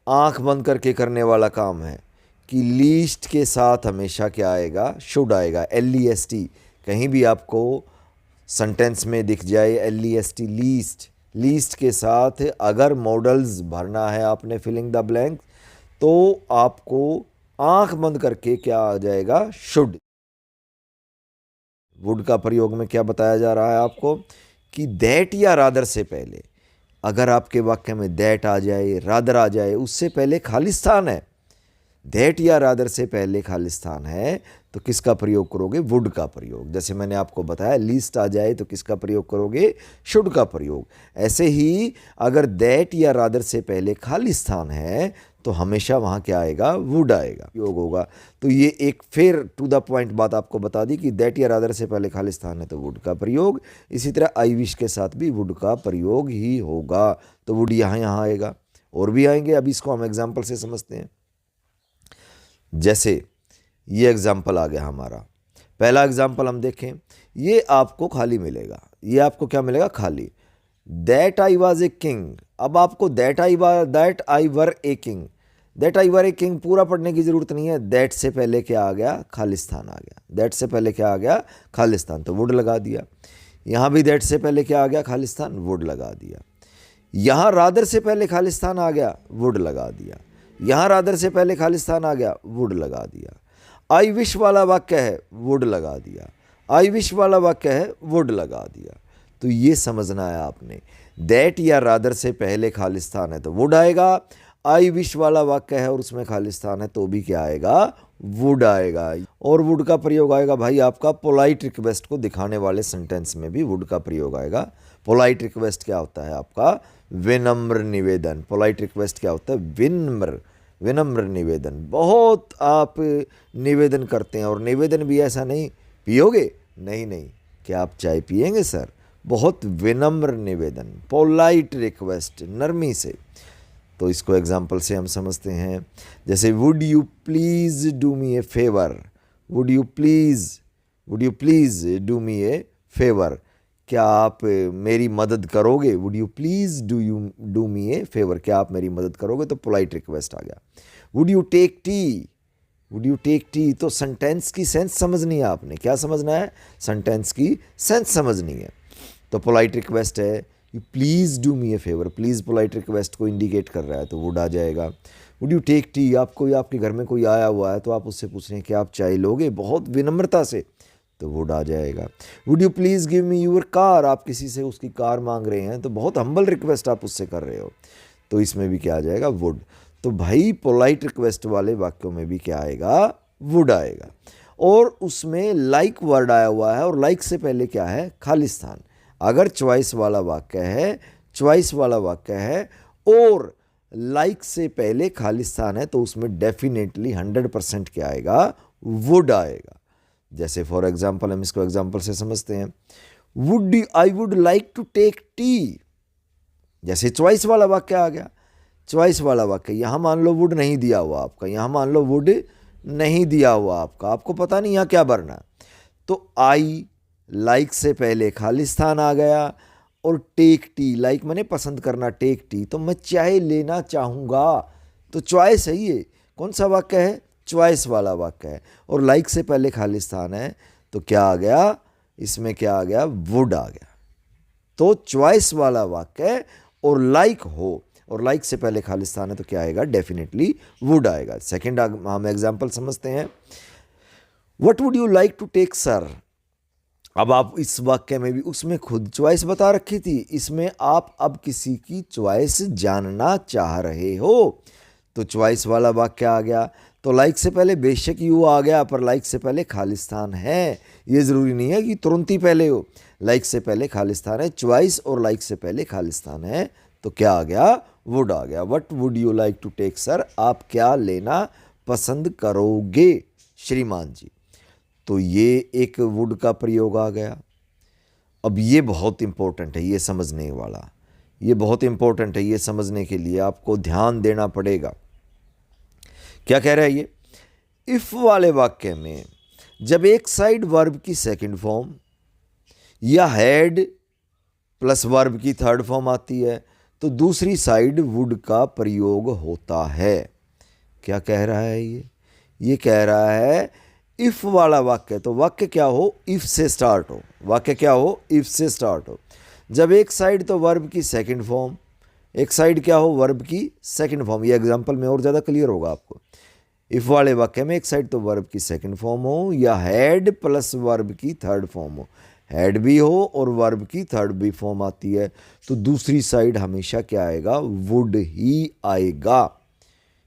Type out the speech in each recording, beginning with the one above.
आंख बंद करके करने वाला काम है कि लीस्ट के साथ हमेशा क्या आएगा, शुड आएगा। LEST कहीं भी आपको सेंटेंस में दिख जाए LEST, लीस्ट, लीस्ट के साथ अगर मॉडल्स भरना है आपने फिलिंग द ब्लैंक, तो आपको आंख बंद करके क्या आ जाएगा, शुड। वुड का प्रयोग में क्या बताया जा रहा है आपको कि दैट या रादर से पहले, अगर आपके वाक्य में दैट आ जाए, रादर आ जाए, उससे पहले खालिस्तान है, दैट या रादर से पहले खालिस्तान है, तो किसका प्रयोग करोगे, वुड का प्रयोग। जैसे मैंने आपको बताया लीस्ट आ जाए तो किसका प्रयोग करोगे, शुड का प्रयोग। ऐसे ही अगर दैट या रादर से पहले खालिस्तान है तो हमेशा वहाँ क्या आएगा, वुड आएगा, योग होगा। तो ये एक फिर टू द पॉइंट बात आपको बता दी कि दैट या रादर से पहले खालिस्तान है तो वुड का प्रयोग। इसी तरह आई विश के साथ भी वुड का प्रयोग ही होगा, तो वुड यहाँ आएगा। और भी आएंगे, अभी इसको हम एग्जाम्पल से समझते हैं। जैसे ये एग्जाम्पल आ गया हमारा, पहला एग्जाम्पल हम देखें, ये आपको खाली मिलेगा, ये आपको क्या मिलेगा, खाली। That I was a king, अब आपको that I were a king, that I were a king पूरा पढ़ने की जरूरत नहीं है। दैट से पहले क्या आ गया, खालिस्तान आ गया, दैट से पहले क्या आ गया, खालिस्तान, तो वुड लगा दिया। यहाँ भी दैट से पहले क्या आ गया, खालिस्तान, वुड लगा दिया। यहाँ रादर से पहले खालिस्तान आ गया, वुड लगा दिया। यहाँ रादर से पहले खालिस्तान आ गया, वुड लगा दिया। आई विश वाला वाक्य है, वुड लगा दिया। आई विश वाला वाक्य है, वुड लगा दिया। तो ये समझना है आपने, दैट या रादर से पहले खालिस्तान है तो वुड आएगा, आई विश वाला वाक्य है और उसमें खालिस्तान है तो भी क्या आएगा, वुड आएगा। और वुड का प्रयोग आएगा भाई आपका पोलाइट रिक्वेस्ट को दिखाने वाले सेंटेंस में भी वुड का प्रयोग आएगा। पोलाइट रिक्वेस्ट क्या होता है आपका, विनम्र निवेदन। पोलाइट रिक्वेस्ट क्या होता है, विनम्र निवेदन। बहुत आप निवेदन करते हैं, और निवेदन भी ऐसा नहीं पियोगे, नहीं, क्या आप चाय पिएंगे सर, बहुत विनम्र निवेदन, पोलाइट रिक्वेस्ट, नरमी से। तो इसको एग्जाम्पल से हम समझते हैं, जैसे would you please do me A favour, would you please do me A favour, क्या आप मेरी मदद करोगे, would you please do me A favour, क्या आप मेरी मदद करोगे, तो पोलाइट रिक्वेस्ट आ गया। वुड यू टेक टी, तो सेंटेंस की सेंस समझनी है आपने, क्या समझना है, सेंटेंस की सेंस समझनी है। तो पोलाइट रिक्वेस्ट है, you please do me A favour, please polite request को इंडिकेट कर रहा है तो वुड आ जाएगा। वुड यू टेक टी, आपको आपके घर में कोई आया हुआ है तो आप उससे पूछ रहे हैं कि आप चाय लोगे, बहुत विनम्रता से, तो वुड आ जाएगा। Would you please give me your car, आप किसी से उसकी कार मांग रहे हैं तो बहुत हम्बल रिक्वेस्ट आप उससे कर रहे हो, तो इसमें भी क्या आ जाएगा, वुड। तो भाई पोलाइट रिक्वेस्ट वाले वाक्यों में भी क्या आएगा, वुड आएगा। और उसमें लाइक वर्ड आया हुआ है और लाइक से पहले क्या है, खालिस्तान। अगर चॉइस वाला वाक्य है और लाइक से पहले खालिस्तान है तो उसमें डेफिनेटली 100% क्या आएगा, वुड आएगा। जैसे फॉर एग्जाम्पल हम इसको एग्जाम्पल से समझते हैं, I would like to take tea, जैसे चॉइस वाला वाक्य आ गया। चॉइस वाला वाक्य, यहाँ मान लो वुड नहीं दिया हुआ आपका, यहाँ मान लो वुड नहीं दिया हुआ आपको पता नहीं यहाँ क्या भरना, तो आई लाइक से पहले खालिस्तान आ गया, और टेक टी, लाइक मैंने पसंद करना, टेक टी तो मैं चाय लेना चाहूँगा, तो चॉइस है ये, कौन सा वाक्य है, चॉइस वाला वाक्य है, और लाइक से पहले खालिस्तान है तो क्या आ गया, इसमें क्या आ गया, वुड आ गया। तो चॉइस वाला वाक्य और लाइक हो और लाइक से पहले खालिस्तान है तो क्या आएगा, डेफिनेटली वुड आएगा। सेकंड हम एग्जांपल समझते हैं, what would you like to take sir. अब आप इस वाक्य में भी उसमें खुद चॉइस बता रखी थी, इसमें आप अब किसी की चॉइस जानना चाह रहे हो, तो चॉइस वाला वाक्य आ गया। तो लाइक से पहले बेशक यू आ गया, पर लाइक से पहले खालिस्तान है, ये ज़रूरी नहीं है कि तुरंत ही पहले हो, लाइक से पहले खालिस्तान है, चॉइस और लाइक से पहले खालिस्तान है तो क्या आ गया, वुड आ गया। What would you like to take sir, आप क्या लेना पसंद करोगे श्रीमान जी, तो ये एक वुड का प्रयोग आ गया। अब ये बहुत इंपॉर्टेंट है, ये समझने वाला, ये बहुत इंपॉर्टेंट है, ये समझने के लिए आपको ध्यान देना पड़ेगा। क्या कह रहा है ये, इफ वाले वाक्य में जब एक साइड वर्ब की सेकंड फॉर्म या हैड प्लस वर्ब की थर्ड फॉर्म आती है तो दूसरी साइड वुड का प्रयोग होता है। क्या कह रहा है ये कह रहा है इफ वाला वाक्य, तो वाक्य क्या हो, इफ से स्टार्ट हो, वाक्य क्या हो, इफ से स्टार्ट हो। जब एक साइड तो वर्ब की सेकंड फॉर्म, एक साइड क्या हो, वर्ब की सेकंड फॉर्म। ये एग्जांपल में और ज़्यादा क्लियर होगा आपको। इफ वाले वाक्य में एक साइड तो वर्ब की सेकंड फॉर्म हो या हैड प्लस वर्ब की थर्ड फॉर्म हो, हैड भी हो और वर्ब की थर्ड भी फॉर्म आती है, तो दूसरी साइड हमेशा क्या आएगा, वुड ही आएगा।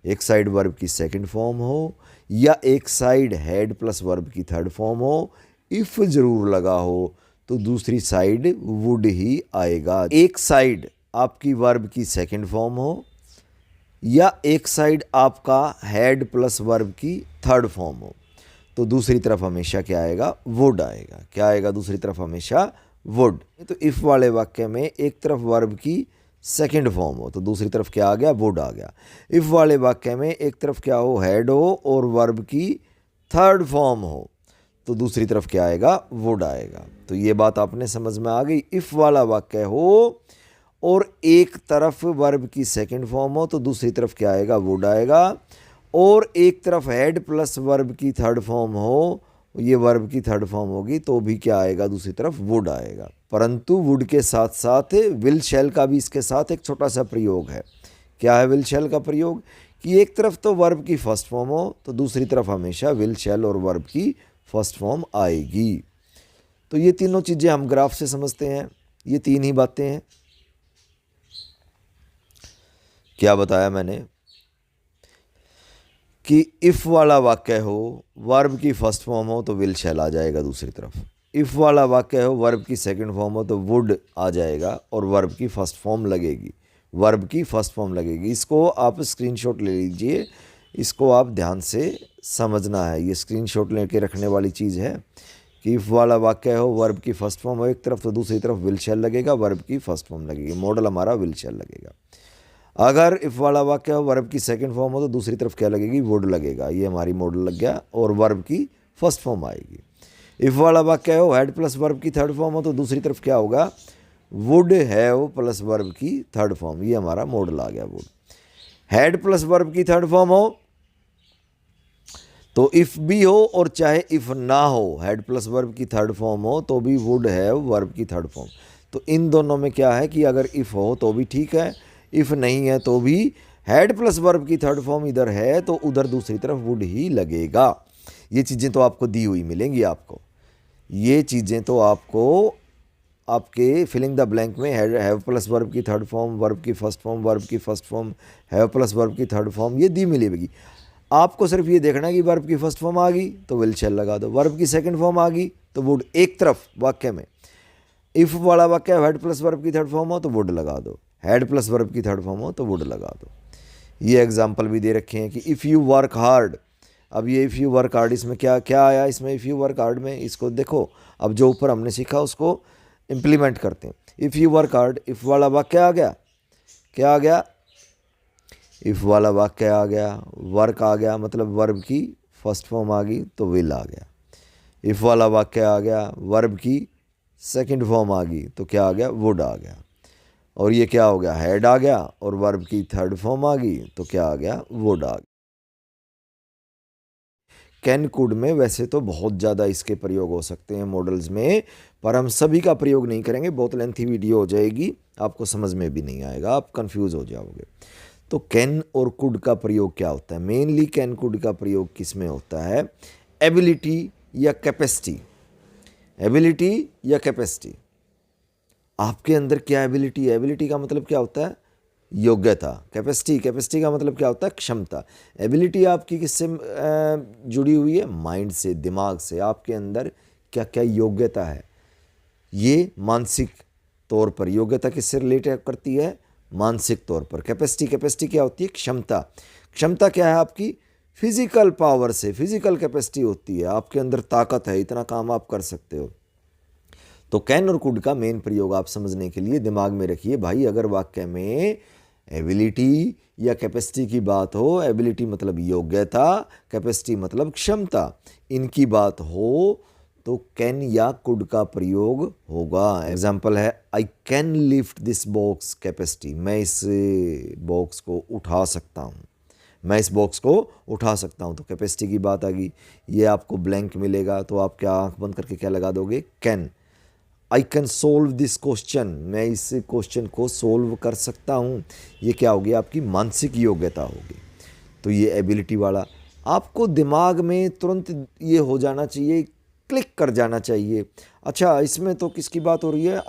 एक साइड वर्ब की सेकंड फॉर्म हो या एक साइड हैड प्लस वर्ब की थर्ड फॉर्म हो, इफ जरूर लगा हो तो दूसरी साइड वुड ही आएगा। एक साइड आपकी वर्ब की सेकंड फॉर्म हो या एक साइड आपका हैड प्लस वर्ब की थर्ड फॉर्म हो, तो दूसरी तरफ हमेशा क्या आएगा, वुड आएगा। क्या आएगा दूसरी तरफ, हमेशा वुड। तो इफ वाले वाक्य में एक तरफ वर्ब की सेकंड फॉर्म हो तो दूसरी तरफ क्या आ गया, वुड आ गया। इफ वाले वाक्य में एक तरफ क्या हो, हैड हो और वर्ब की थर्ड फॉर्म हो तो दूसरी तरफ क्या आएगा, वुड आएगा। तो ये बात आपने समझ में आ गई। इफ वाला वाक्य हो और एक तरफ वर्ब की सेकंड फॉर्म हो तो दूसरी तरफ क्या आएगा, वुड आएगा। और एक तरफ हैड प्लस वर्ब की थर्ड फॉर्म हो, ये वर्ब की थर्ड फॉर्म होगी तो भी क्या आएगा, दूसरी तरफ वुड आएगा। परंतु वुड के साथ साथ विल शैल का भी इसके साथ एक छोटा सा प्रयोग है। क्या है विल शैल का प्रयोग, कि एक तरफ तो वर्ब की फर्स्ट फॉर्म हो तो दूसरी तरफ हमेशा विल शैल और वर्ब की फर्स्ट फॉर्म आएगी। तो ये तीनों चीज़ें हम ग्राफ से समझते हैं, ये तीन ही बातें हैं। क्या बताया मैंने कि इफ वाला वाक्य हो, वर्ब की फर्स्ट फॉर्म हो तो विल शैल आ जाएगा दूसरी तरफ। इफ वाला वाक्य हो, वर्ब की सेकंड फॉर्म हो तो वुड आ जाएगा और वर्ब की फर्स्ट फॉर्म लगेगी, वर्ब की फर्स्ट फॉर्म लगेगी। इसको आप स्क्रीनशॉट ले लीजिए, इसको आप ध्यान से समझना है। ये स्क्रीनशॉट लेके रखने वाली चीज़ है कि इफ वाला वाक्य हो, वर्ब की फर्स्ट फॉर्म हो एक तरफ तो दूसरी तरफ विल शैल लगेगा, वर्ब की फर्स्ट फॉर्म लगेगी। मॉडल हमारा विल शैल लगेगा। अगर इफ वाला वाक्य हो, वर्ब की सेकंड फॉर्म हो तो दूसरी तरफ क्या लगेगी, वुड लगेगा। ये हमारी मॉडल लग गया और वर्ब की फर्स्ट फॉर्म आएगी। इफ वाला वाक्य हो, हैड प्लस वर्ब की थर्ड फॉर्म हो तो दूसरी तरफ क्या होगा, वुड हैव प्लस वर्ब की थर्ड फॉर्म। ये हमारा मॉडल आ गया वुड। हैड प्लस वर्ब की थर्ड फॉर्म हो तो इफ भी हो और चाहे इफ ना हो, हैड प्लस वर्ब की थर्ड फॉर्म हो तो भी वुड हैव वर्ब की थर्ड फॉर्म। तो इन दोनों में क्या है कि अगर इफ हो तो भी ठीक है, इफ नहीं है तो भी हैड प्लस वर्ब की थर्ड फॉर्म इधर है तो उधर दूसरी तरफ वुड ही लगेगा। ये चीज़ें तो आपको दी हुई मिलेंगी, आपको ये चीज़ें तो आपको आपके फिलिंग द ब्लैंक में हैव प्लस वर्ब की थर्ड फॉर्म, वर्ब की फर्स्ट फॉर्म, वर्ब की first form, have plus verb की थर्ड फॉर्म, ये दी मिलेगी। आपको सिर्फ ये देखना है कि वर्ब की फर्स्ट फॉर्म आ गई तो विल शैल लगा दो, वर्ब की सेकंड फॉर्म आ गई तो वुड। एक तरफ वाक्य में इफ वाला वाक्य हैड प्लस वर्ब की थर्ड फॉर्म हो तो वुड लगा दो, हैड प्लस वर्ब की थर्ड फॉर्म हो तो वुड लगा दो। ये एग्जाम्पल भी दे रखे हैं कि इफ़ यू वर्क हार्ड। अब ये इफ़ यू वर्क हार्ड, इसमें क्या क्या आया, इसमें इफ़ यू वर्क हार्ड में इसको देखो, अब जो ऊपर हमने सीखा उसको इम्प्लीमेंट करते हैं। If you work hard, if वाला वाक्य आ गया, क्या आ गया, इफ़ वाला वाक्य आ गया, वर्क आ गया मतलब वर्ब की फर्स्ट फॉर्म आ गई तो विल आ गया। इफ़ वाला वाक्य आ गया, वर्ब की सेकंड फॉर्म आ गई तो क्या आ गया, वुड आ गया। और ये क्या हो गया, हैड आ गया और वर्ब की थर्ड फॉर्म आ गई तो क्या आ गया, वुड आ गया। कैन कुड में वैसे तो बहुत ज़्यादा इसके प्रयोग हो सकते हैं मॉडल्स में, पर हम सभी का प्रयोग नहीं करेंगे, बहुत लेंथी वीडियो हो जाएगी, आपको समझ में भी नहीं आएगा, आप कंफ्यूज हो जाओगे। तो कैन और कुड का प्रयोग क्या होता है, मेनली कैन कुड का प्रयोग किस में होता है, एबिलिटी या कैपेसिटी। एबिलिटी या कैपेसिटी, आपके अंदर क्या एबिलिटी है, एबिलिटी का मतलब क्या होता है, योग्यता। कैपेसिटी, कैपेसिटी का मतलब क्या होता है, क्षमता। एबिलिटी आपकी किससे जुड़ी हुई है, माइंड से, दिमाग से। आपके अंदर क्या क्या योग्यता है, ये मानसिक तौर पर योग्यता किससे रिलेट करती है, मानसिक तौर पर। कैपेसिटी, कैपेसिटी क्या होती है, क्षमता। क्षमता क्या है आपकी, फिजिकल पावर से, फिजिकल कैपेसिटी होती है, आपके अंदर ताकत है, इतना काम आप कर सकते हो। तो कैन और कुड का मेन प्रयोग आप समझने के लिए दिमाग में रखिए भाई, अगर वाक्य में एबिलिटी या कैपेसिटी की बात हो, एबिलिटी मतलब योग्यता, कैपेसिटी मतलब क्षमता, इनकी बात हो तो कैन या कुड का प्रयोग होगा। एग्जाम्पल है I can lift this box capacity, मैं इस बॉक्स को उठा सकता हूँ, मैं इस बॉक्स को उठा सकता हूँ, तो कैपेसिटी की बात आ गई। ये आपको ब्लैंक मिलेगा तो आप क्या आंख बंद करके क्या लगा दोगे, can. I can solve this question, मैं इस क्वेश्चन को सोल्व कर सकता हूँ, ये क्या होगी, आपकी मानसिक योग्यता होगी। तो ये एबिलिटी वाला आपको दिमाग में तुरंत ये हो जाना चाहिए, क्लिक कर जाना चाहिए। अच्छा, इसमें तो किसकी बात हो रही है,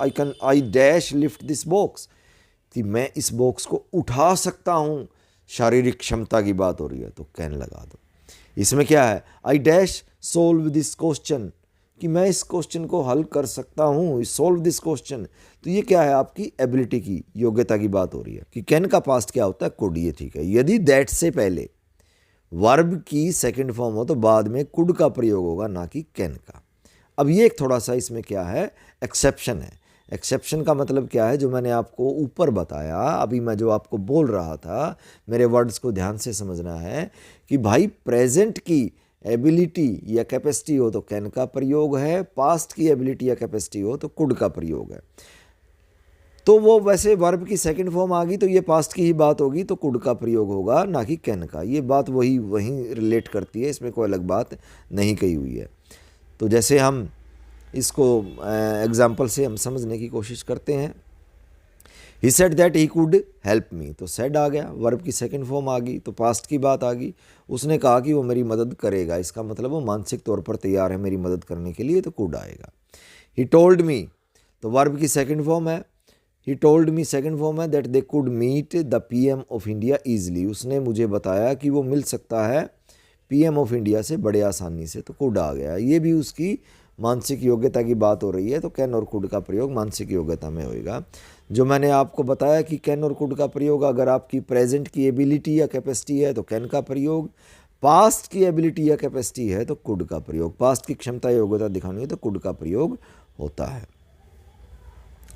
I dash lift this box, कि मैं इस बॉक्स को उठा सकता हूँ, शारीरिक क्षमता की बात हो रही है तो कैन लगा दो। इसमें क्या है, I dash solve this question, कि मैं इस क्वेश्चन को हल कर सकता हूँ, सोल्व दिस क्वेश्चन, तो ये क्या है, आपकी एबिलिटी की योग्यता की बात हो रही है। कि कैन का पास्ट क्या होता है, कुड, ये ठीक है। यदि दैट से पहले वर्ब की सेकंड फॉर्म हो तो बाद में कुड का प्रयोग होगा, ना कि कैन का। अब ये एक थोड़ा सा इसमें क्या है, एक्सेप्शन है। एक्सेप्शन का मतलब क्या है, जो मैंने आपको ऊपर बताया, अभी मैं जो आपको बोल रहा था, मेरे वर्ड्स को ध्यान से समझना है कि भाई प्रेजेंट की एबिलिटी या कैपेसिटी हो तो कैन का प्रयोग है, पास्ट की एबिलिटी या कैपेसिटी हो तो कुड का प्रयोग है। तो वो वैसे वर्ब की सेकंड फॉर्म आ गई तो ये पास्ट की ही बात होगी, तो कुड का प्रयोग होगा, ना कि कैन का। ये बात वही रिलेट करती है, इसमें कोई अलग बात नहीं कही हुई है। तो जैसे हम इसको एग्जाम्पल से हम समझने की कोशिश करते हैं। He said that he could help me, तो सेड आ गया, वर्ब की सेकंड फॉर्म आ गई तो पास्ट की बात आ गई। उसने कहा कि वो मेरी मदद करेगा, इसका मतलब वो मानसिक तौर पर तैयार है मेरी मदद करने के लिए, तो कुड आएगा। ही टोल्ड मी, तो वर्ब की सेकंड फॉर्म है। He told me second form है that they could meet the PM of India easily, उसने मुझे बताया कि वो मिल सकता है पीएम ऑफ इंडिया से बड़े आसानी से, तो कुड आ गया। ये भी उसकी मानसिक योग्यता की बात हो रही है, तो कैन और कुड का प्रयोग मानसिक योग्यता में होएगा। जो मैंने आपको बताया कि कैन और कुड का प्रयोग अगर आपकी प्रेजेंट की एबिलिटी या कैपेसिटी है तो कैन का प्रयोग, पास्ट की एबिलिटी या कैपेसिटी है तो कुड का प्रयोग, पास्ट की क्षमता योग्यता दिखानी है तो कुड का प्रयोग होता है।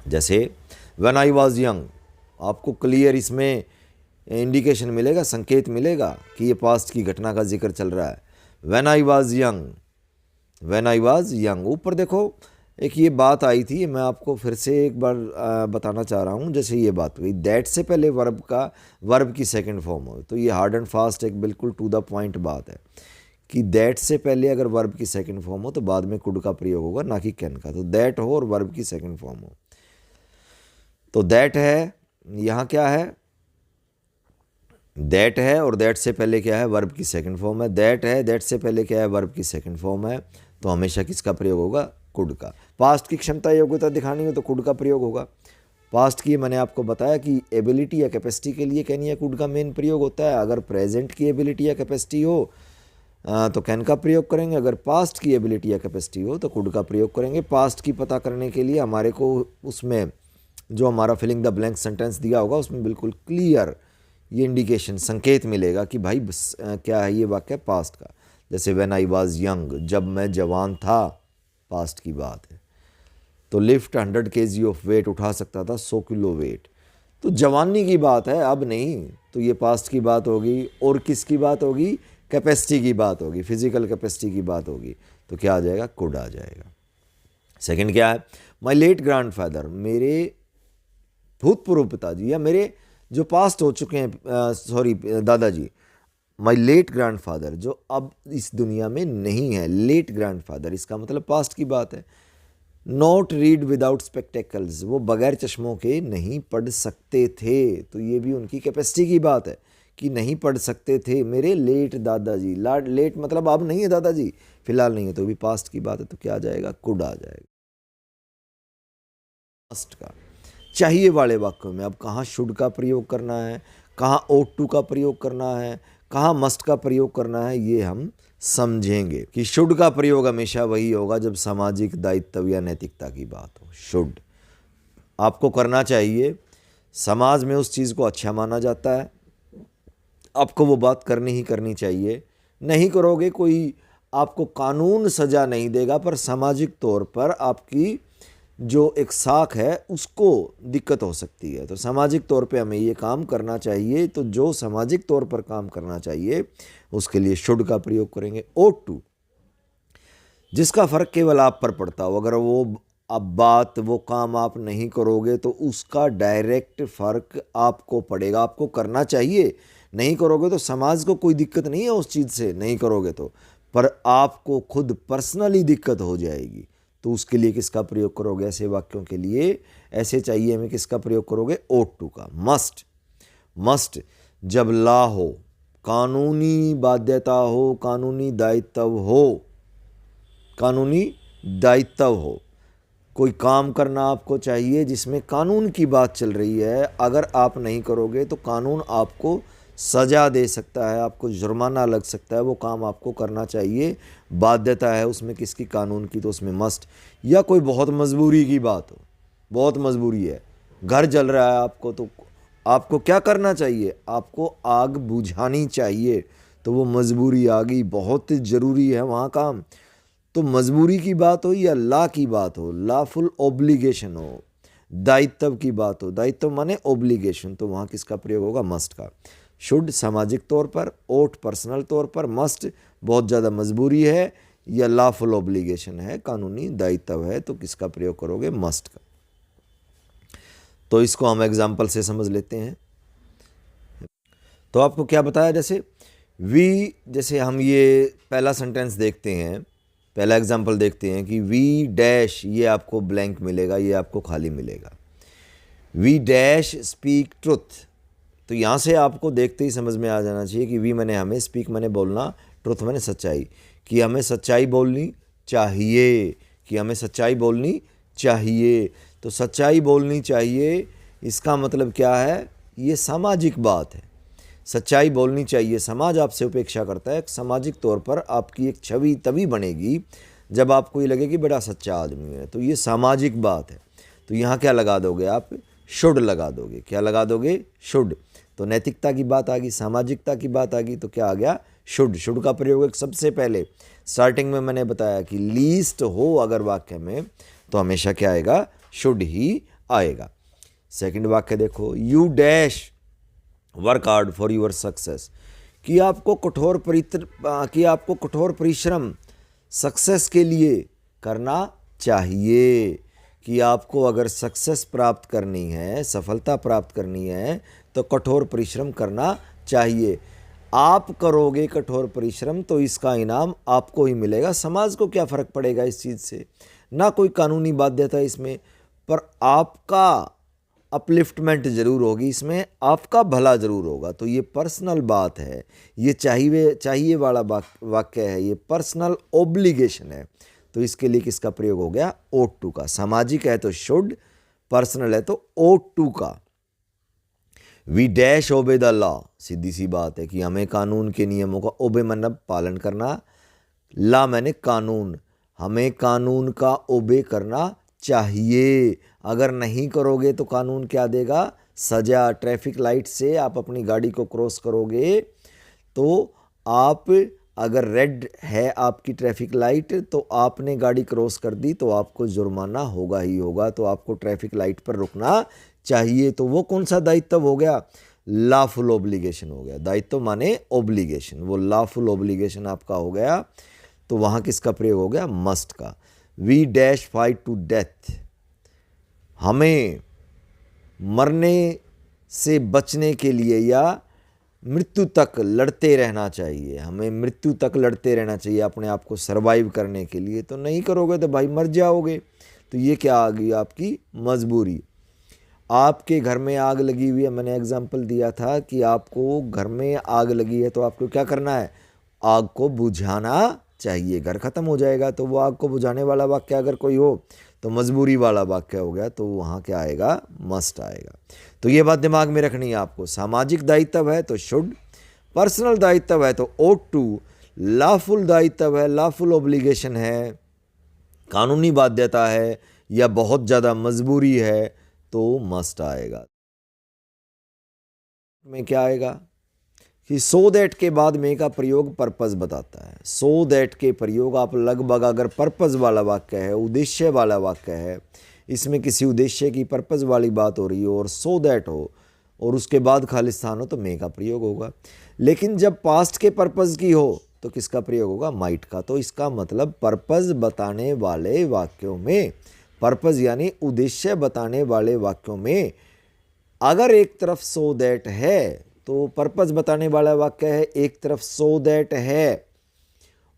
जैसे व्हेन आई वाज यंग, आपको क्लियर इसमें इंडिकेशन मिलेगा, संकेत मिलेगा कि ये पास्ट की घटना का जिक्र चल रहा है। When I was young, when I was young, ऊपर देखो एक ये बात आई थी, मैं आपको फिर से एक बार बताना चाह रहा हूँ। जैसे ये बात हुई दैट से पहले वर्ब की सेकंड फॉर्म हो, तो ये हार्ड एंड फास्ट एक बिल्कुल टू द पॉइंट बात है कि दैट से पहले अगर वर्ब की सेकंड फॉर्म हो तो बाद में कुड का प्रयोग होगा, ना कि कैन का। तो दैट हो और वर्ब की सेकंड फॉर्म हो, तो दैट है, यहाँ क्या है, दैट है और दैट से पहले क्या है, वर्ब की सेकंड फॉर्म है। दैट है, दैट से पहले क्या है, वर्ब की सेकंड फॉर्म है, तो हमेशा किसका प्रयोग होगा, कुड का। पास्ट की क्षमता योग्यता दिखानी हो तो कुड का प्रयोग होगा। पास्ट की मैंने आपको बताया कि एबिलिटी या कैपेसिटी के लिए कैन या कुड का मेन प्रयोग होता है। अगर प्रेजेंट की एबिलिटी या कैपेसिटी हो तो कैन का प्रयोग करेंगे, अगर पास्ट की एबिलिटी या कैपेसिटी हो तो कुड का प्रयोग करेंगे। पास्ट की पता करने के लिए हमारे को उसमें जो हमारा फिलिंग द ब्लैंक सेंटेंस दिया होगा उसमें बिल्कुल क्लियर ये इंडिकेशन, संकेत मिलेगा कि भाई क्या है ये वाक्य पास्ट का। जैसे व्हेन आई वाज यंग, जब मैं जवान था, पास्ट की बात है। तो लिफ्ट 100 kg ऑफ वेट, उठा सकता था 100 किलो वेट, तो जवानी की बात है, अब नहीं, तो ये पास्ट की बात होगी। और किसकी बात होगी, कैपेसिटी की बात होगी, फिजिकल कैपेसिटी की बात होगी, तो क्या आ जाएगा, कुड आ जाएगा। सेकंड क्या है, माई लेट ग्रैंडफादर, मेरे भूतपूर्व पिताजी या मेरे जो पास्ट हो चुके हैं, सॉरी दादाजी, माई लेट ग्रैंडफादर जो अब इस दुनिया में नहीं है, लेट ग्रैंडफादर, इसका मतलब पास्ट की बात है। नॉट रीड विदाउट स्पेक्टेकल्स, वो बगैर चश्मों के नहीं पढ़ सकते थे, तो ये भी उनकी कैपेसिटी की बात है कि नहीं पढ़ सकते थे मेरे लेट दादाजी। लेट मतलब अब नहीं है दादाजी, फिलहाल नहीं है, तो भी पास्ट की बात है, तो क्या आ जाएगा, कुड आ जाएगा। पास्ट का चाहिए वाले वाक्यों में अब कहाँ शुड का प्रयोग करना है, कहाँ ought to का प्रयोग करना है, कहाँ मस्ट का प्रयोग करना है, ये हम समझेंगे। कि शुड का प्रयोग हमेशा वही होगा जब सामाजिक दायित्व या नैतिकता की बात हो। शुड आपको करना चाहिए, समाज में उस चीज़ को अच्छा माना जाता है, आपको वो बात करनी ही करनी चाहिए। नहीं करोगे कोई आपको कानून सजा नहीं देगा, पर सामाजिक तौर पर आपकी जो एक साख है उसको दिक्कत हो सकती है। तो सामाजिक तौर पे हमें ये काम करना चाहिए, तो जो सामाजिक तौर पर काम करना चाहिए उसके लिए शुड का प्रयोग करेंगे। ought to, जिसका फ़र्क केवल आप पर पड़ता हो। अगर वो काम आप नहीं करोगे तो उसका डायरेक्ट फ़र्क आपको पड़ेगा। आपको करना चाहिए, नहीं करोगे तो समाज को कोई दिक्कत नहीं है उस चीज़ से, नहीं करोगे तो, पर आपको खुद पर्सनली दिक्कत हो जाएगी। तो उसके लिए किसका प्रयोग करोगे? ऐसे वाक्यों के लिए ऐसे चाहिए हमें किसका प्रयोग करोगे? ought to का। मस्ट जब ला हो, कानूनी बाध्यता हो, कानूनी दायित्व हो, कोई काम करना आपको चाहिए जिसमें कानून की बात चल रही है, अगर आप नहीं करोगे तो कानून आपको सज़ा दे सकता है, आपको जुर्माना लग सकता है, वो काम आपको करना चाहिए, बाध्यता है उसमें किसकी? कानून की, तो उसमें मस्ट। या कोई बहुत मजबूरी की बात हो, बहुत मजबूरी है, घर जल रहा है आपको, तो आपको क्या करना चाहिए? आपको आग बुझानी चाहिए, तो वो मजबूरी आ गई, बहुत ज़रूरी है वहाँ काम। तो मजबूरी की बात हो या ला की बात हो, लाफुल ऑब्लिगेशन हो, दायित्व की बात हो, दायित्व माने ऑब्लिगेशन, तो वहाँ किसका प्रयोग होगा? मस्ट का। शुड सामाजिक तौर पर, ought पर्सनल तौर पर, मस्ट बहुत ज़्यादा मजबूरी है, या लाफुल ऑब्लिगेशन है, कानूनी दायित्व है, तो किसका प्रयोग करोगे? मस्ट का। तो इसको हम एग्जाम्पल से समझ लेते हैं। तो आपको क्या बताया, जैसे हम ये पहला सेंटेंस देखते हैं, पहला एग्जाम्पल देखते हैं कि वी डैश, ये आपको ब्लैंक मिलेगा, ये आपको खाली मिलेगा। वी डैश स्पीक ट्रुथ, तो यहाँ से आपको देखते ही समझ में आ जाना चाहिए कि वी मैंने हमें, स्पीक मैंने बोलना, ट्रुथ मैंने सच्चाई, कि हमें सच्चाई बोलनी चाहिए, कि हमें सच्चाई बोलनी चाहिए। तो सच्चाई बोलनी चाहिए, इसका मतलब क्या है? ये सामाजिक बात है, सच्चाई बोलनी चाहिए। समाज आपसे उपेक्षा करता है, सामाजिक तौर पर आपकी एक छवि तभी बनेगी जब आपको ये लगे कि बड़ा सच्चा आदमी है, तो ये सामाजिक बात है। तो यहाँ क्या लगा दोगे आप? शुड लगा दोगे। क्या लगा दोगे? शुड। तो नैतिकता की बात आ गई, सामाजिकता की बात आ गई, तो क्या आ गया? शुड का प्रयोग एक सबसे पहले स्टार्टिंग में मैंने बताया कि लीस्ट हो अगर वाक्य में, तो हमेशा क्या आएगा? शुड ही आएगा। सेकंड वाक्य देखो, you dash work hard for your success, कि आपको कठोर परिश्रम सक्सेस के लिए करना चाहिए, कि आपको अगर सक्सेस प्राप्त करनी है, सफलता प्राप्त करनी है, तो कठोर परिश्रम करना चाहिए। आप करोगे कठोर परिश्रम तो इसका इनाम आपको ही मिलेगा, समाज को क्या फ़र्क पड़ेगा इस चीज़ से? ना कोई कानूनी बाध्यता इसमें, पर आपका अपलिफ्टमेंट ज़रूर होगी, इसमें आपका भला ज़रूर होगा। तो ये पर्सनल बात है, ये चाहिए वाला वाक्य है, ये पर्सनल ऑब्लिगेशन है। तो इसके लिए किसका प्रयोग हो गया? ought to का। सामाजिक है तो शुड, पर्सनल है तो ought to का। We dash obey the law, सीधी सी बात है कि हमें कानून के नियमों का, ओबे मतलब पालन करना, ला मैंने कानून, हमें कानून का ओबे करना चाहिए। अगर नहीं करोगे तो कानून क्या देगा? सज़ा। ट्रैफिक लाइट से आप अपनी गाड़ी को क्रॉस करोगे तो आप, अगर रेड है आपकी ट्रैफिक लाइट, तो आपने गाड़ी क्रॉस कर दी तो आपको जुर्माना होगा ही होगा, तो आपको ट्रैफिक लाइट पर रुकना चाहिए। तो वो कौन सा दायित्व हो गया? लॉफुल ऑब्लिगेशन हो गया। दायित्व माने ऑब्लिगेशन, वो लॉफुल ऑब्लिगेशन आपका हो गया। तो वहाँ किसका प्रयोग हो गया? मस्ट का। We dash fight to death, हमें मरने से बचने के लिए या मृत्यु तक लड़ते रहना चाहिए, हमें मृत्यु तक लड़ते रहना चाहिए अपने आप को सरवाइव करने के लिए। तो नहीं करोगे तो भाई मर जाओगे। तो ये क्या आ गई? आपकी मजबूरी। आपके घर में आग लगी हुई है, मैंने एग्जाम्पल दिया था कि आपको घर में आग लगी है तो आपको क्या करना है? आग को बुझाना चाहिए, घर ख़त्म हो जाएगा। तो वो आग को बुझाने वाला वाक्य अगर कोई हो तो मजबूरी वाला वाक्य हो गया, तो वहाँ क्या आएगा? मस्ट आएगा। तो ये बात दिमाग में रखनी है आपको। सामाजिक दायित्व है तो शुड, पर्सनल दायित्व है तो ought to, लॉफुल दायित्व है, लॉफुल ऑब्लिगेशन है, कानूनी बाध्यता है या बहुत ज़्यादा मजबूरी है तो मस्ट आएगा। में क्या आएगा कि सो दैट के बाद में का प्रयोग पर्पस बताता है। सो दैट के प्रयोग आप लगभग, अगर पर्पस वाला वाक्य है, उद्देश्य वाला वाक्य है, इसमें किसी उद्देश्य की पर्पस वाली बात हो रही हो और सो दैट हो और उसके बाद खालिस्तान हो, तो मे का प्रयोग होगा। लेकिन जब पास्ट के पर्पस की हो तो किसका प्रयोग होगा? माइट का। तो इसका मतलब पर्पस बताने वाले वाक्यों में, पर्पस यानी उद्देश्य बताने वाले वाक्यों में अगर एक तरफ सो दैट है तो पर्पस बताने वाला वाक्य है, एक तरफ सो दैट है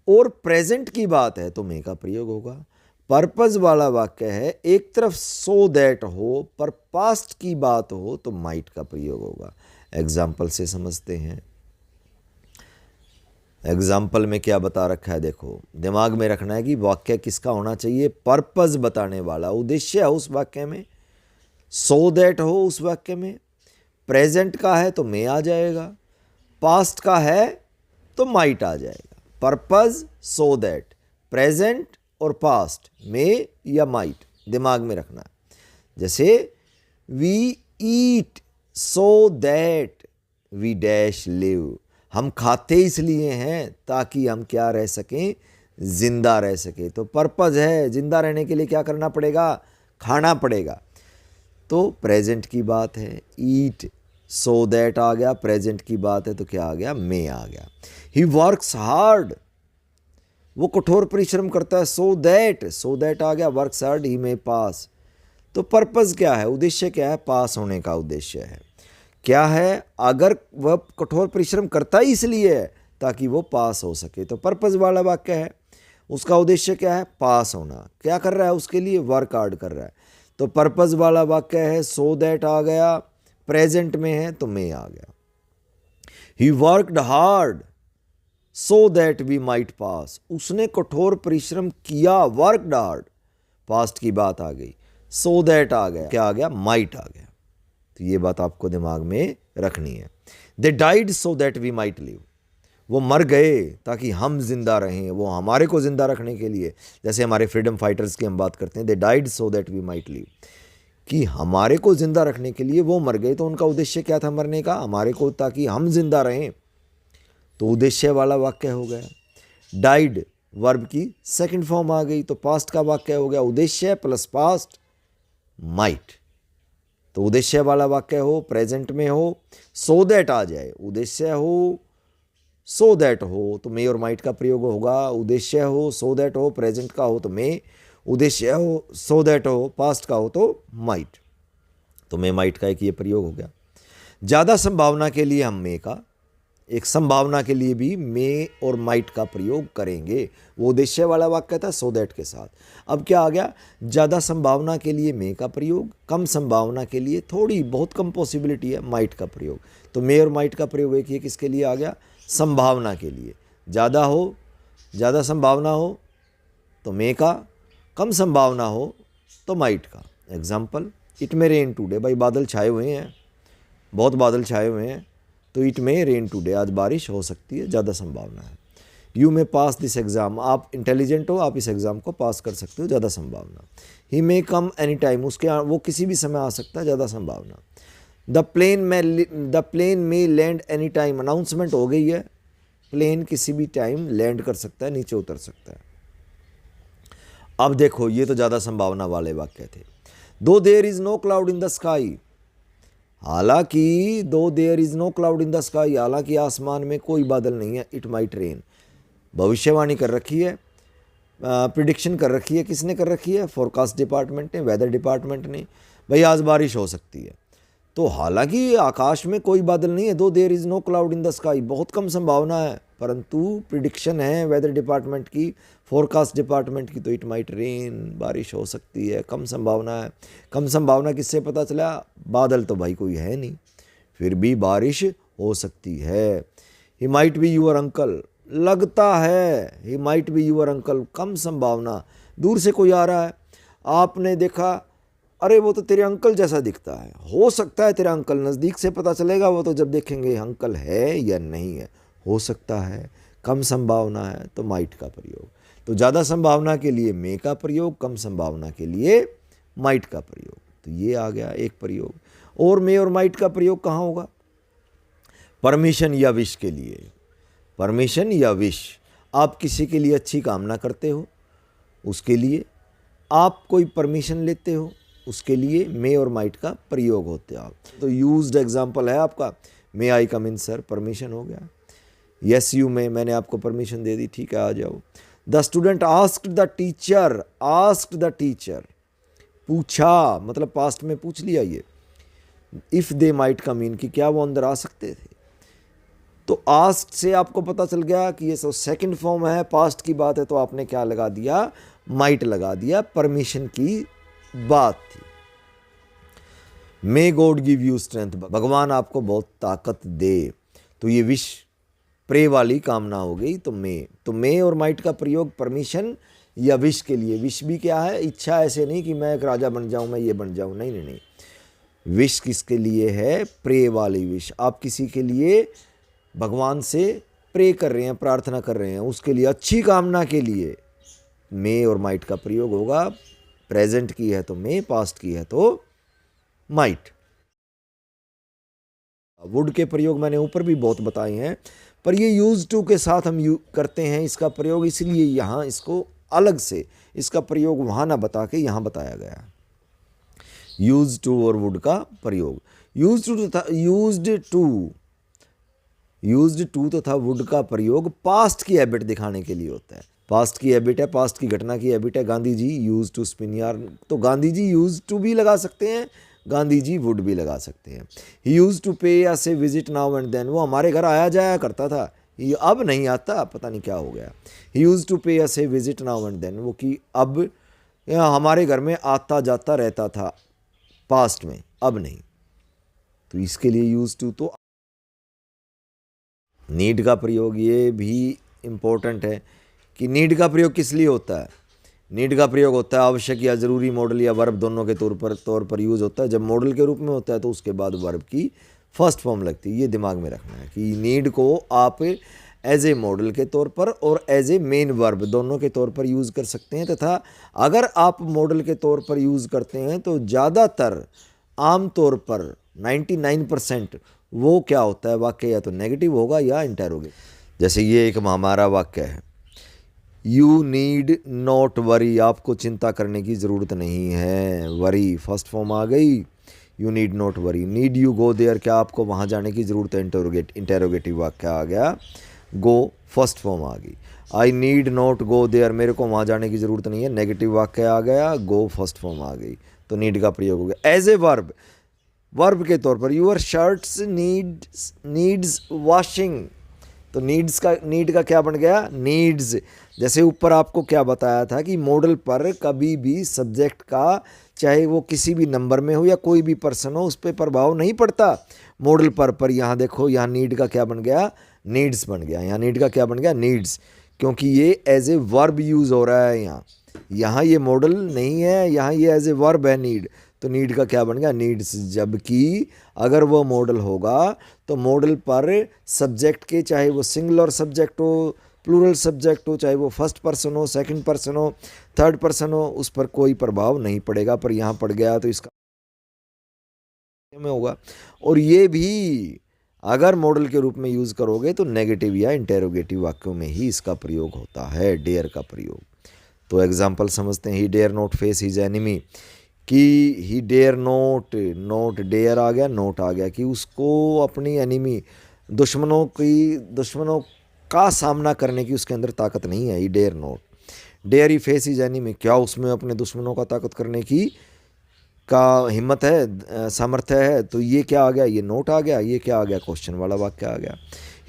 और प्रेजेंट की बात है तो मे का प्रयोग होगा। पर्पस वाला वाक्य है, एक तरफ सो दैट हो पर पास्ट की बात हो तो माइट का प्रयोग होगा। एग्जाम्पल से समझते हैं। एग्जाम्पल में क्या बता रखा है, देखो दिमाग में रखना है कि वाक्य किसका होना चाहिए? पर्पस बताने वाला, उद्देश्य है उस वाक्य में, सो दैट हो उस वाक्य में, प्रेजेंट का है तो मे आ जाएगा, पास्ट का है तो माइट आ जाएगा। पर्पस, सो दैट, प्रेजेंट और पास्ट, मे या माइट, दिमाग में रखना है। जैसे we eat so that we dash live, हम खाते इसलिए हैं ताकि हम क्या रह सकें? जिंदा रह सके। तो पर्पस है, जिंदा रहने के लिए क्या करना पड़ेगा? खाना पड़ेगा। तो प्रेजेंट की बात है, ईट, सो दैट आ गया, प्रेजेंट की बात है तो क्या आ गया? मे आ गया। ही वर्क्स हार्ड, वो कठोर परिश्रम करता है, सो दैट आ गया, वर्क्स हार्ड ही मे पास। तो पर्पस क्या है? उद्देश्य क्या है? पास होने का उद्देश्य है। क्या है? अगर वह कठोर परिश्रम करता ही इसलिए है ताकि वो पास हो सके, तो पर्पस वाला वाक्य है। उसका उद्देश्य क्या है? पास होना। क्या कर रहा है उसके लिए? वर्क हार्ड कर रहा है। तो पर्पस वाला वाक्य है, सो दैट आ गया, प्रेजेंट में है तो मे आ गया। He worked hard so that we might pass, उसने कठोर परिश्रम किया, वर्कड हार्ड, पास्ट की बात आ गई, सो दैट आ गया, क्या आ गया? माइट आ गया। तो ये बात आपको दिमाग में रखनी है। They died so that we might live, वो मर गए ताकि हम जिंदा रहें, वो हमारे को जिंदा रखने के लिए। जैसे हमारे फ्रीडम फाइटर्स की हम बात करते हैं, they died so that we might live, कि हमारे को जिंदा रखने के लिए वो मर गए। तो उनका उद्देश्य क्या था मरने का? हमारे को, ताकि हम जिंदा रहें। तो उद्देश्य वाला वाक्य हो गया। डाइड वर्ब की सेकंड फॉर्म आ गई तो पास्ट का वाक्य हो गया, उद्देश्य प्लस पास्ट माइट। तो उद्देश्य वाला वाक्य हो, प्रेजेंट में हो, सो दैट आ जाए, उद्देश्य हो, सो दैट हो तो मे और माइट का प्रयोग होगा। उद्देश्य हो, सो दैट हो, प्रेजेंट का हो तो मे, उद्देश्य हो, सो दैट हो, पास्ट का हो तो माइट। तो मे माइट का एक ये प्रयोग हो गया। ज़्यादा संभावना के लिए हम मे का, एक संभावना के लिए भी मे और माइट का प्रयोग करेंगे। वो उद्देश्य वाला वाक्य था सो दैट के साथ। अब क्या आ गया? ज़्यादा संभावना के लिए मे का प्रयोग, कम संभावना के लिए, थोड़ी बहुत कम पॉसिबिलिटी है, माइट का प्रयोग। तो मे और माइट का प्रयोग एक ही किसके लिए आ गया? संभावना के लिए। ज़्यादा हो, ज़्यादा संभावना हो तो मे का, कम संभावना हो तो माइट का। Example, it may rain today, भाई बादल छाए हुए हैं, बहुत बादल छाए हुए हैं, तो इट मे रेन टुडे, आज बारिश हो सकती है, ज़्यादा संभावना है। You may pass this exam, आप इंटेलिजेंट हो, आप इस एग्ज़ाम को पास कर सकते हो, ज़्यादा संभावना। ही मे कम एनी टाइम, उसके वो किसी भी समय आ सकता है, ज़्यादा संभावना। द प्लेन में लैंड एनी टाइम, अनाउंसमेंट हो गई है, प्लेन किसी भी टाइम लैंड कर सकता है, नीचे उतर सकता है। अब देखो ये तो ज़्यादा संभावना वाले वाक्य थे। Though there is no cloud in the sky, हालांकि though there is no cloud in the sky, हालांकि आसमान में कोई बादल नहीं है, इट माइट रेन, भविष्यवाणी कर रखी है, प्रिडिक्शन कर रखी है। किसने कर रखी है? फोरकास्ट डिपार्टमेंट ने, वेदर डिपार्टमेंट ने, भाई आज बारिश हो सकती है। तो हालांकि आकाश में कोई बादल नहीं है, though there is no cloud in the sky, बहुत कम संभावना है, परंतु प्रिडिक्शन है वेदर डिपार्टमेंट की, फोरकास्ट डिपार्टमेंट की, तो इट माइट रेन, बारिश हो सकती है, कम संभावना है। कम संभावना किससे पता चला? बादल तो भाई कोई है नहीं, फिर भी बारिश हो सकती है। He might be your uncle, लगता है, he might be your uncle, कम संभावना, दूर से कोई आ रहा है, आपने देखा, अरे वो तो तेरे अंकल जैसा दिखता है, हो सकता है तेरा अंकल, नज़दीक से पता चलेगा वो तो जब देखेंगे अंकल है या नहीं है, हो सकता है, कम संभावना है तो माइट का प्रयोग। तो ज़्यादा संभावना के लिए मे का प्रयोग, कम संभावना के लिए माइट का प्रयोग। तो ये आ गया एक प्रयोग। और मे और माइट का प्रयोग कहाँ होगा? परमिशन या विश के लिए। परमिशन या विश, आप किसी के लिए अच्छी कामना करते हो, उसके लिए आप कोई परमिशन लेते हो, उसके लिए मे और माइट का प्रयोग होते हैं। आप तो यूज्ड एग्जाम्पल है आपका, मे आई कम इन सर, परमिशन हो गया। यस यू में मैंने आपको परमिशन दे दी, ठीक है आ जाओ। The student asked the teacher, asked the teacher, पूछा मतलब पास्ट में पूछ लिया ये। इफ़ दे माइट कम इन, कि क्या वो अंदर आ सकते थे। तो आस्क्ड से आपको पता चल गया कि ये सेकंड फॉर्म है, पास्ट की बात है, तो आपने क्या लगा दिया, माइट लगा दिया, परमिशन की बात थी। May God give you strength, भगवान आपको बहुत ताकत दे, तो ये विश प्रे वाली कामना हो गई। तो मे और माइट का प्रयोग परमिशन या विश के लिए। विश भी क्या है, इच्छा, ऐसे नहीं कि मैं एक राजा बन जाऊं, मैं ये बन जाऊं, नहीं नहीं नहीं। विश किसके लिए है, प्रे वाली विश। आप किसी के लिए भगवान से प्रे कर रहे हैं, प्रार्थना कर रहे हैं, उसके लिए, अच्छी कामना के लिए मे और माइट का प्रयोग होगा। प्रेजेंट की है तो मे, पास्ट की है तो माइट। वुड के प्रयोग मैंने ऊपर भी बहुत बताए हैं, पर ये यूज टू के साथ हम करते हैं इसका प्रयोग, इसलिए यहाँ इसको अलग से इसका प्रयोग वहाँ ना बता के यहाँ बताया गया। यूज टू और वुड का प्रयोग, यूज्ड टू तथा वुड का प्रयोग पास्ट की हैबिट दिखाने के लिए होता है। पास्ट की हैबिट है, पास्ट की घटना की हैबिट है। Gandhi ji use to spin yarn, तो गांधी जी यूज टू भी लगा सकते हैं, गांधी जी वुड भी लगा सकते हैं। ही यूज टू पे अस ए विजिट नाउ एंड देन, वो हमारे घर आया जाया करता था, ये अब नहीं आता, पता नहीं क्या हो गया। ही यूज टू पे अस ए विजिट नाउ एंड देन, वो कि अब हमारे घर में आता जाता रहता था पास्ट में, अब नहीं। तो इसके लिए यूज टू। तो नीड का प्रयोग, ये भी इम्पोर्टेंट है कि नीड का प्रयोग किस लिए होता है। नीड का प्रयोग होता है आवश्यक या ज़रूरी, मॉडल या वर्ब दोनों के तौर पर यूज़ होता है। जब मॉडल के रूप में होता है तो उसके बाद वर्ब की फर्स्ट फॉर्म लगती है। ये दिमाग में रखना है कि नीड को आप एज ए मॉडल के तौर पर और एज ए मेन वर्ब दोनों के तौर पर यूज़ कर सकते हैं, तथा अगर आप मॉडल के तौर पर यूज़ करते हैं तो ज़्यादातर आम तौर पर 99% वो क्या होता है, वाक्य या तो नेगेटिव होगा या इंटेरोगेटिव। जैसे ये एक हमारा वाक्य है, यू नीड नॉट वरी, आपको चिंता करने की ज़रूरत नहीं है। वरी फर्स्ट फॉर्म आ गई, you need not worry. Need you go there, क्या आपको वहाँ जाने की ज़रूरत है, इंटेरोगेटिव वाक्य आ गया। गो फर्स्ट फॉर्म आ गई। I need not go there, मेरे को वहाँ जाने की ज़रूरत नहीं है, नेगेटिव वाक्य आ गया। गो फर्स्ट फॉर्म आ गई, तो नीड का प्रयोग हो गया। एज ए वर्ब, वर्ब के तौर पर, यूअर शर्ट्स नीड्स वॉशिंग, तो नीड का क्या बन गया, नीड्स। जैसे ऊपर आपको क्या बताया था कि मॉडल पर कभी भी सब्जेक्ट का, चाहे वो किसी भी नंबर में हो या कोई भी पर्सन हो, उस पर प्रभाव नहीं पड़ता मॉडल पर यहाँ देखो, यहाँ नीड का क्या बन गया, नीड्स बन गया। यहाँ नीड का क्या बन गया, नीड्स, क्योंकि ये एज ए वर्ब यूज़ हो रहा है। यहाँ ये मॉडल नहीं है, यहाँ ये एज ए वर्ब है नीड, तो नीड का क्या बन गया, नीड्स। जबकि अगर वो मॉडल होगा तो मॉडल पर सब्जेक्ट के, चाहे वो सिंगुलर सब्जेक्ट हो, प्लूरल सब्जेक्ट हो, चाहे वो फर्स्ट पर्सन हो, सेकंड पर्सन हो, थर्ड पर्सन हो, उस पर कोई प्रभाव नहीं पड़ेगा। पर यहाँ पड़ गया तो इसका में होगा। और ये भी अगर मॉडल के रूप में यूज़ करोगे तो नेगेटिव या इंटेरोगेटिव वाक्यों में ही इसका प्रयोग होता है, डेयर का प्रयोग। तो एग्जाम्पल समझते हैं। He dare not face his enemy, कि he dare not, not dare आ गया, नोट आ गया, कि उसको अपनी एनिमी, दुश्मनों का सामना करने की उसके अंदर ताकत नहीं है। He dare not, dare he face his enemy, क्या उसमें अपने दुश्मनों का ताकत करने की का हिम्मत है, सामर्थ्य है। तो ये क्या आ गया, ये नोट आ गया। ये क्या आ गया, क्वेश्चन वाला वाक्य आ गया।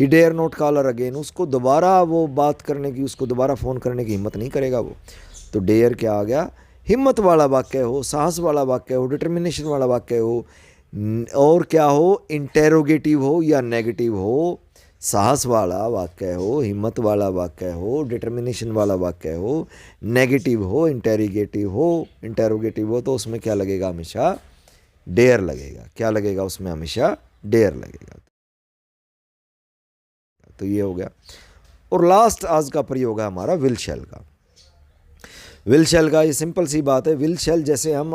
He dare not call her again, उसको दोबारा वो बात करने की, उसको दोबारा फ़ोन करने की हिम्मत नहीं करेगा वो। तो डेयर क्या आ गया, हिम्मत वाला वाक्य हो, साहस वाला वाक्य हो, डिटर्मिनेशन वाला वाक्य हो, और क्या हो, इंटेरोगेटिव हो या नेगेटिव हो। साहस वाला वाक्य हो, हिम्मत वाला वाक्य हो, डिटर्मिनेशन वाला वाक्य हो, नेगेटिव हो, इंटेरोगेटिव हो, तो उसमें क्या लगेगा, हमेशा डेयर लगेगा। क्या लगेगा उसमें, हमेशा डेयर लगेगा। तो ये हो गया। और लास्ट आज का प्रयोग है हमारा विल शैल का। विल शैल का ये सिंपल सी बात है। विल शैल जैसे हम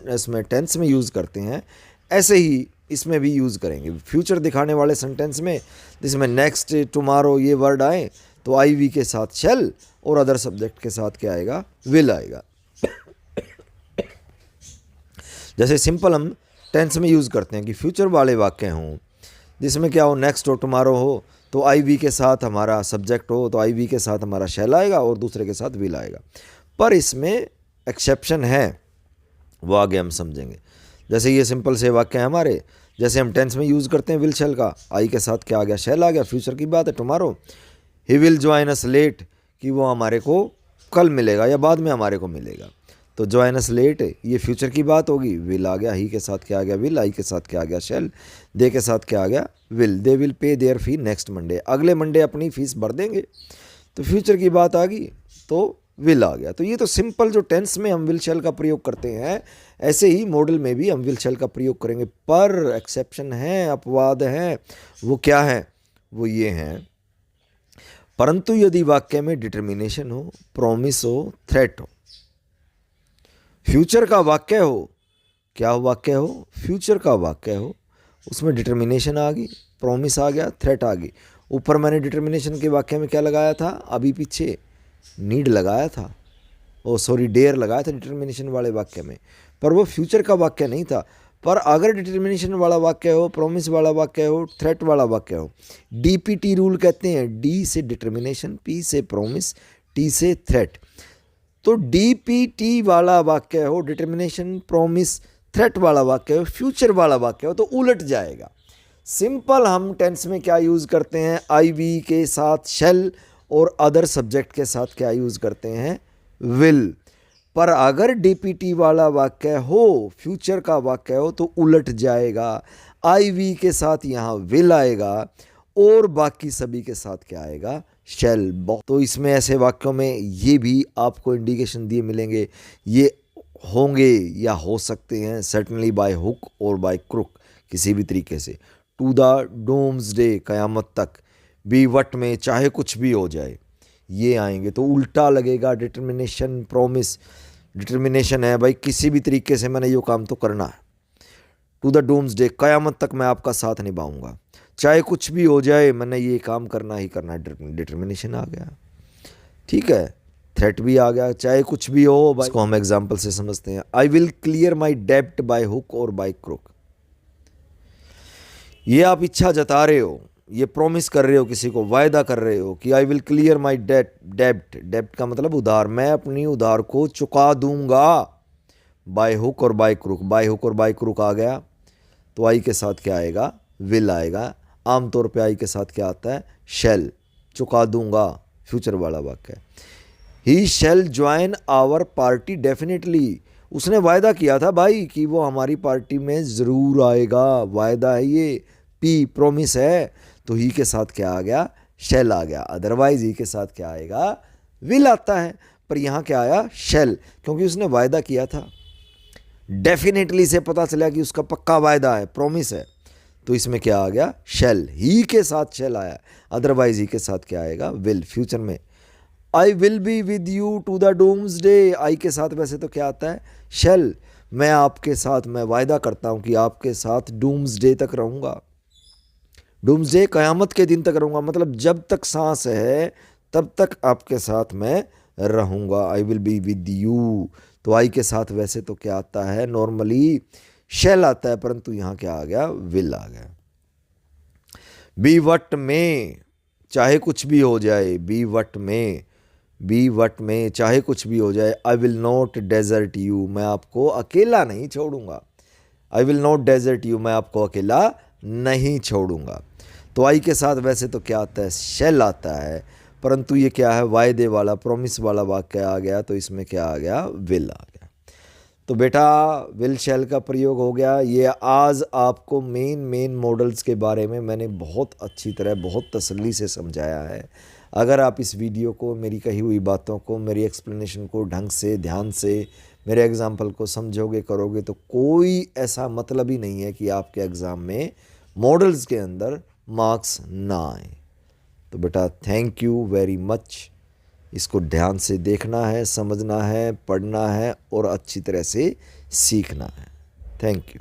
इसमें टेंस में यूज़ करते हैं, ऐसे ही इसमें भी यूज़ करेंगे। फ्यूचर दिखाने वाले सेंटेंस में जिसमें नेक्स्ट, टुमारो ये वर्ड आए तो आई वी के साथ शैल और अदर सब्जेक्ट के साथ क्या आएगा, विल आएगा। जैसे सिंपल हम टेंस में यूज़ करते हैं कि फ्यूचर वाले वाक्य हों, जिसमें क्या हो, नेक्स्ट हो, टुमारो हो, तो आई वी के साथ हमारा सब्जेक्ट हो तो आई वी के साथ हमारा शैल आएगा और दूसरे के साथ विल आएगा। पर इसमें एक्सेप्शन है, वो आगे हम समझेंगे। जैसे ये सिंपल से वाक्य है हमारे, जैसे हम टेंस में यूज़ करते हैं विल शैल का, आई के साथ क्या आ गया, शैल आ गया, फ्यूचर की बात है tomorrow. He will join us late, कि वो हमारे को कल मिलेगा या बाद में हमारे को मिलेगा, तो ज्वाइन अस लेट ये फ्यूचर की बात होगी, विल आ गया, ही के साथ क्या आ गया विल, आई के साथ क्या आ गया शैल, दे के साथ क्या आ गया will, they will pay their fee next Monday, अगले मंडे अपनी फीस भर देंगे, तो फ्यूचर की बात आ गई तो विल आ गया। तो ये तो सिंपल जो टेंस में हम विल शैल का प्रयोग करते हैं, ऐसे ही मॉडल में भी हम विल शैल का प्रयोग करेंगे। पर एक्सेप्शन है, अपवाद हैं, वो क्या है, वो ये हैं, परंतु यदि वाक्य में डिटर्मिनेशन हो, प्रॉमिस हो, थ्रेट हो, फ्यूचर का वाक्य हो, क्या वाक्य हो, फ्यूचर का वाक्य हो, उसमें डिटर्मिनेशन आ गई, प्रॉमिस आ गया, थ्रेट आ गई। ऊपर मैंने डिटर्मिनेशन के वाक्य में क्या लगाया था, अभी पीछे नीड लगाया था, डेयर लगाया था डिटर्मिनेशन वाले वाक्य में, पर वो फ्यूचर का वाक्य नहीं था। पर अगर डिटर्मिनेशन वाला वाक्य हो, प्रॉमिस वाला वाक्य हो, थ्रेट वाला वाक्य हो, डीपीटी रूल कहते हैं, डी से डिटर्मिनेशन, पी से प्रॉमिस, टी से थ्रेट, तो डीपीटी वाला वाक्य हो, डिटर्मिनेशन, प्रॉमिस, थ्रेट वाला वाक्य हो, फ्यूचर वाला वाक्य हो, तो उलट जाएगा। सिंपल हम टेंस में क्या यूज़ करते हैं, आई वी के साथ शैल और अदर सब्जेक्ट के साथ क्या यूज़ करते हैं, विल। पर अगर डीपीटी वाला वाक्य हो, फ्यूचर का वाक्य हो, तो उलट जाएगा, आई वी के साथ यहाँ विल आएगा और बाकी सभी के साथ क्या आएगा, शैल। तो इसमें ऐसे वाक्यों में ये भी आपको इंडिकेशन दिए मिलेंगे, ये होंगे या हो सकते हैं, सर्टनली बाय हुक और बाय क्रुक, किसी भी तरीके से, टू द डूम्सडे, कयामत तक, बी वट में, चाहे कुछ भी हो जाए, ये आएंगे। तो उल्टा लगेगा डिटर्मिनेशन, प्रॉमिस, डिटर्मिनेशन है भाई किसी भी तरीके से मैंने ये काम तो करना है, टू द डूम्सडे, कयामत तक मैं आपका साथ निभाऊंगा, चाहे कुछ भी हो जाए मैंने ये काम करना ही करना है, डिटर्मिनेशन आ गया। ठीक है, थ्रेट भी आ गया, चाहे कुछ भी हो। इसको हम एग्जाम्पल से समझते हैं, आई विल क्लियर माई डेब्ट बाय हुक और बाय क्रुक, ये आप इच्छा जता रहे हो, ये प्रॉमिस कर रहे हो, किसी को वायदा कर रहे हो कि आई विल क्लियर माई डेब्ट, डेब्ट का मतलब उधार, मैं अपनी उधार को चुका दूंगा, बाय हुक और बाय क्रुक, बाय हुक और बाय क्रुक आ गया, तो आई के साथ क्या आएगा, विल आएगा। आमतौर पे आई के साथ क्या आता है, शैल, चुका दूंगा, फ्यूचर वाला वाक्य। ही शैल ज्वाइन आवर पार्टी डेफिनेटली, उसने वायदा किया था भाई कि वो हमारी पार्टी में ज़रूर आएगा, वायदा है ये, पी प्रॉमिस है, तो ही के साथ क्या आ गया, शैल आ गया। अदरवाइज ही के साथ क्या आएगा, विल आता है, पर यहाँ क्या आया, शैल, क्योंकि उसने वायदा किया था। डेफिनेटली से पता चला कि उसका पक्का वायदा है, प्रॉमिस है, तो इसमें क्या आ गया, शैल, ही के साथ शैल आया। अदरवाइज ही के साथ क्या आएगा, विल। फ्यूचर में I will be with you to the doomsday, I के साथ वैसे तो क्या आता है, शैल, मैं आपके साथ, मैं वायदा करता हूँ कि आपके साथ डूम्सडे तक रहूँगा, डूम्सडे कयामत के दिन तक रहूँगा, मतलब जब तक सांस है तब तक आपके साथ मैं रहूँगा। आई विल बी विद यू, तो आई के साथ वैसे तो क्या आता है, नॉर्मली शैल आता है, परंतु यहाँ क्या आ गया, विल आ गया। बी वट में, चाहे कुछ भी हो जाए, be what may, be what may चाहे कुछ भी हो जाए, I will not desert you, मैं आपको अकेला नहीं छोड़ूंगा, I will not desert you, मैं आपको अकेला नहीं छोड़ूंगा। तो आई के साथ वैसे तो क्या आता है, शैल आता है, परंतु ये क्या है, वायदे वाला, प्रॉमिस वाला वाक्य आ गया, तो इसमें क्या आ गया, विल आ गया। तो बेटा विल शैल का प्रयोग हो गया। ये आज आपको मेन मॉडल्स के बारे में मैंने बहुत अच्छी तरह, बहुत तसल्ली से समझाया है। अगर आप इस वीडियो को, मेरी कही हुई बातों को, मेरी एक्सप्लेनेशन को ढंग से, ध्यान से, मेरे एग्जाम्पल को समझोगे, करोगे, तो कोई ऐसा मतलब ही नहीं है कि आपके एग्ज़ाम में मॉडल्स के अंदर मार्क्स ना आए। तो बेटा थैंक यू वेरी मच। इसको ध्यान से देखना है, समझना है, पढ़ना है और अच्छी तरह से सीखना है। Thank you.